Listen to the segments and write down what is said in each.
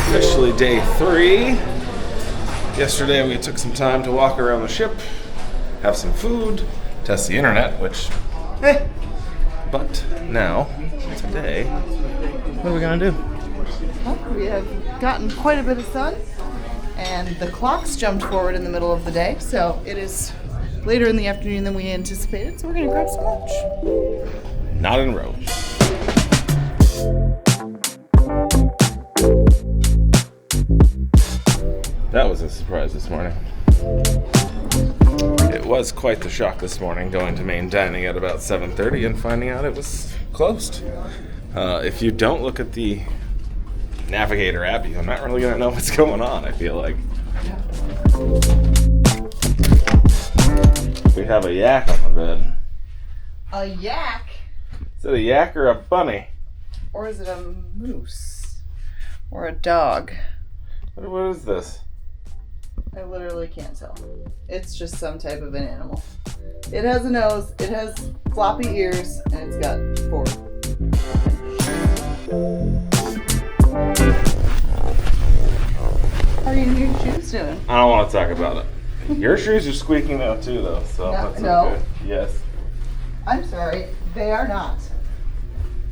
Officially day 3. Yesterday we took some time to walk around the ship, have some food, test the internet, which, but now, today, what are we gonna do? Well, we have gotten quite a bit of sun, and the clocks jumped forward in the middle of the day, so it is later in the afternoon than we anticipated, so we're gonna grab some lunch. Not in a row. That was a surprise this morning. It was quite the shock this morning going to main dining at about 7:30 and finding out it was closed. If you don't look at the Navigator app, you're not really going to know what's going on, I feel like. We have a yak on the bed. A yak? Is it a yak or a bunny? Or is it a moose? Or a dog? What is this? I literally can't tell. It's just some type of an animal. It has a nose, it has floppy ears, and it's got 4. How are your new shoes doing? I don't want to talk about it. Your shoes are squeaking out too, though, so that's no. okay. Yes. I'm sorry, they are not.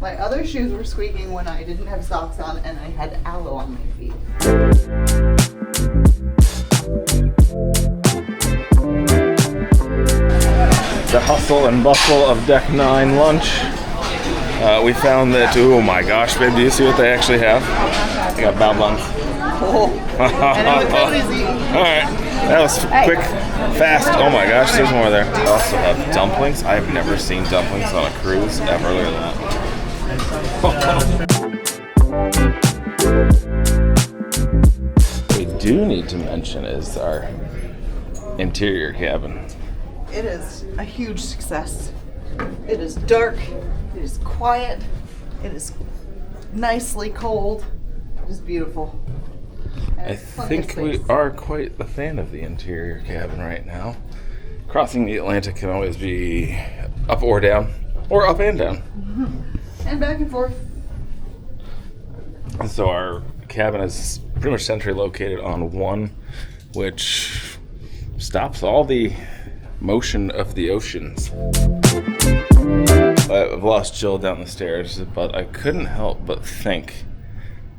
My other shoes were squeaking when I didn't have socks on and I had aloe on my feet. The hustle and bustle of Deck 9 lunch. We found that, oh my gosh, babe, do you see what they actually have? They got bao buns. Oh. And then the Cody's eating. Alright, that was quick, fast. Oh my gosh, there's more there. They also have dumplings. I've never seen dumplings on a cruise ever. Look at that. We do need to mention is our interior cabin. It is a huge success. It is dark, it is quiet, it is nicely cold, it is beautiful. I think we are quite a fan of the interior cabin right now. Crossing the Atlantic can always be up or down, or up and down. Mm-hmm. And back and forth. And so our cabin is pretty much centrally located on one, which stops all the motion of the oceans. I've lost Jill down the stairs, but I couldn't help but think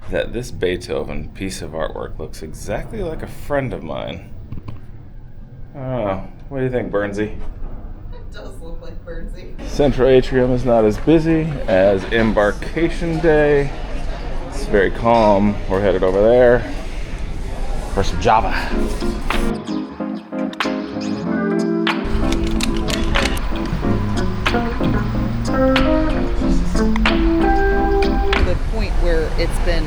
that this Beethoven piece of artwork looks exactly like a friend of mine. Oh, what do you think, Burnsy? It does look like Burnsy. Central atrium is not as busy as embarkation day. It's very calm. We're headed over there for some Java. The point where it's been,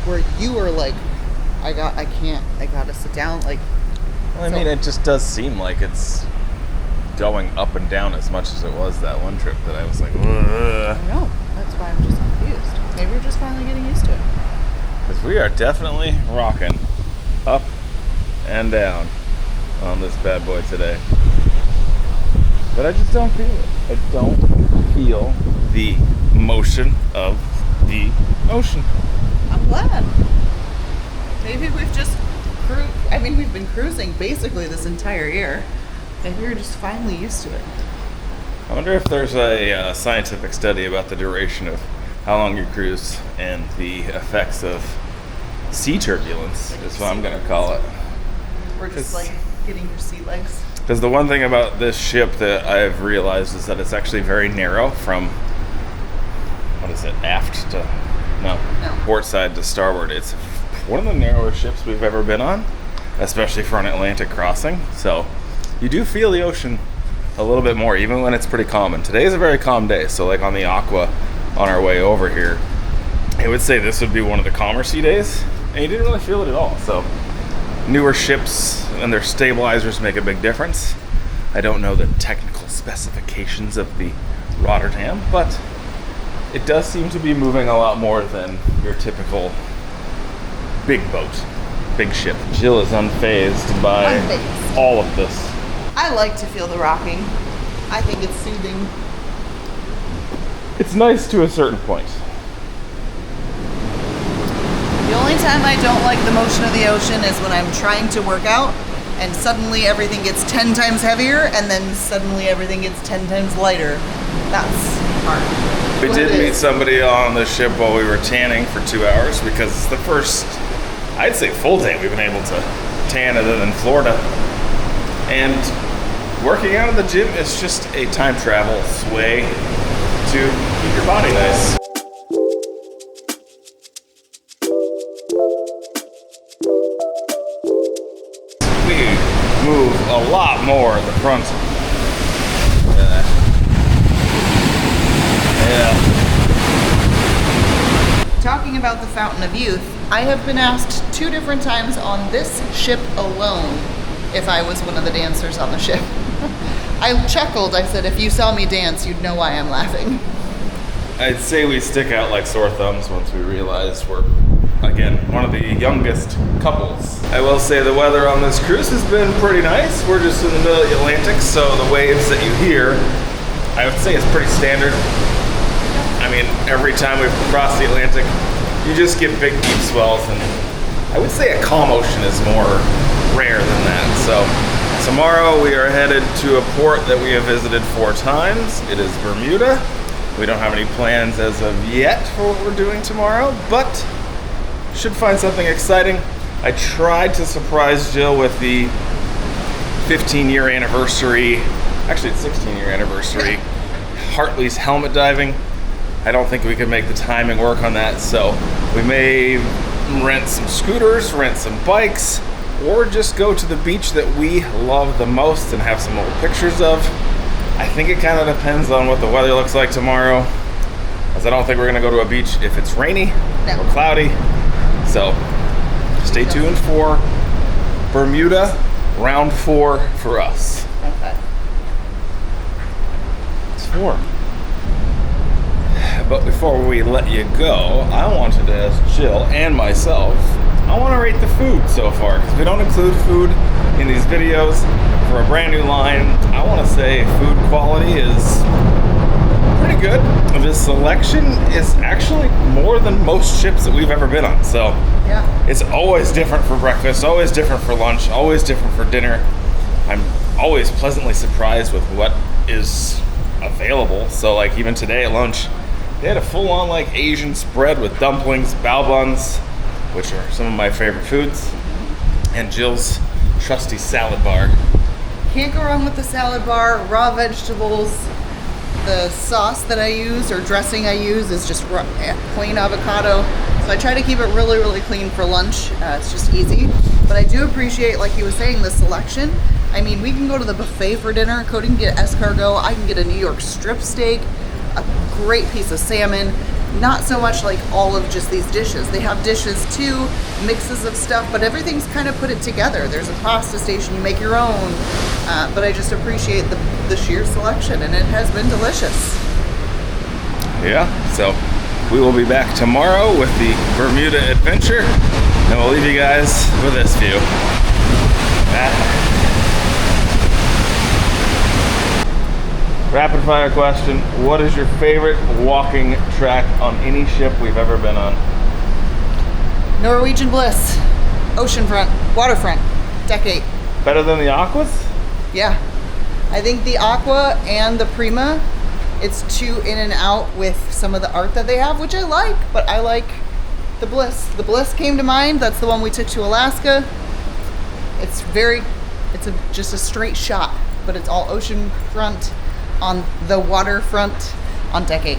where you are like, I gotta sit down, like. Well, I mean, it just does seem like it's going up and down as much as it was that one trip that I was like, ugh. I know, that's why I'm just confused. Maybe you're just finally getting used to it. Because we are definitely rocking up and down on this bad boy today. But I just don't feel it. I don't feel the motion of the ocean. I'm glad. Maybe we've just we've been cruising basically this entire year. Maybe we're just finally used to it. I wonder if there's a scientific study about the duration of how long you cruise and the effects of sea turbulence, is what I'm going to call it. We're just like getting your sea legs. Because the one thing about this ship that I've realized is that it's actually very narrow from, aft to, no, port side to starboard. It's one of the narrowest ships we've ever been on, especially for an Atlantic crossing. So you do feel the ocean a little bit more, even when it's pretty calm. And today is a very calm day. So like on the Aqua, on our way over here, I would say this would be one of the calmer sea days, and you didn't really feel it at all. So newer ships and their stabilizers make a big difference. I don't know the technical specifications of the Rotterdam, but it does seem to be moving a lot more than your typical big boat, big ship. Jill is unfazed by all of this. I like to feel the rocking. I think it's soothing. It's nice to a certain point. The only time I don't like the motion of the ocean is when I'm trying to work out and suddenly everything gets 10 times heavier and then suddenly everything gets 10 times lighter. That's hard. We did meet somebody on the ship while we were tanning for 2 hours because it's the first, I'd say, full day we've been able to tan other than Florida. And working out in the gym is just a time travel way to keep your body nice. We move a lot more at the front. Talking about the Fountain of Youth, I have been asked 2 different times on this ship alone if I was one of the dancers on the ship. I chuckled. I said, if you saw me dance, you'd know why I'm laughing. I'd say we stick out like sore thumbs once we realize we're, again, one of the youngest couples. I will say the weather on this cruise has been pretty nice. We're just in the middle of the Atlantic, so the waves that you hear, I would say, is pretty standard. I mean, every time we've crossed the Atlantic, you just get big, deep swells, and I would say a calm ocean is more rare than that. So tomorrow we are headed to a port that we have visited 4 times. It is Bermuda. We don't have any plans as of yet for what we're doing tomorrow, but should find something exciting. I tried to surprise Jill with the 15-year anniversary, actually it's 16-year anniversary, Hartley's helmet diving. I don't think we could make the timing work on that, so we may rent some scooters, rent some bikes, or just go to the beach that we love the most and have some old pictures of. I think it kind of depends on what the weather looks like tomorrow, as I don't think we're gonna go to a beach if it's rainy or cloudy. So stay tuned for Bermuda round 4 for us. Okay. It's 4. But before we let you go, I wanted to ask Jill and myself, I want to rate the food so far, because we don't include food in these videos. For a brand new line, I want to say food quality is pretty good. The selection is actually more than most ships that we've ever been on. So yeah, it's always different for breakfast, always different for lunch, always different for dinner. I'm always pleasantly surprised with what is available. So like even today at lunch, they had a full-on like Asian spread with dumplings, bao buns, which are some of my favorite foods, and Jill's trusty salad bar. can't go wrong with the salad bar, raw vegetables. The sauce that I use or dressing I use is just plain avocado. So I try to keep it really, really clean for lunch. It's just easy. But I do appreciate, like he was saying, the selection. I mean, we can go to the buffet for dinner. Cody can get escargot. I can get a New York strip steak, a great piece of salmon. Not so much like all of just these dishes. They have dishes too, mixes of stuff, but everything's kind of put it together. There's a pasta station, you make your own. But I just appreciate the sheer selection, and it has been delicious. Yeah, so we will be back tomorrow with the Bermuda adventure, and we'll leave you guys with this view. Rapid fire question. What is your favorite walking track on any ship we've ever been on? Norwegian Bliss, oceanfront, waterfront, deck 8. Better than the Aquas? Yeah. I think the Aqua and the Prima, it's too in and out with some of the art that they have, which I like, but I like the Bliss. The Bliss came to mind. That's the one we took to Alaska. It's just a straight shot, but it's all oceanfront on the waterfront on deck 8.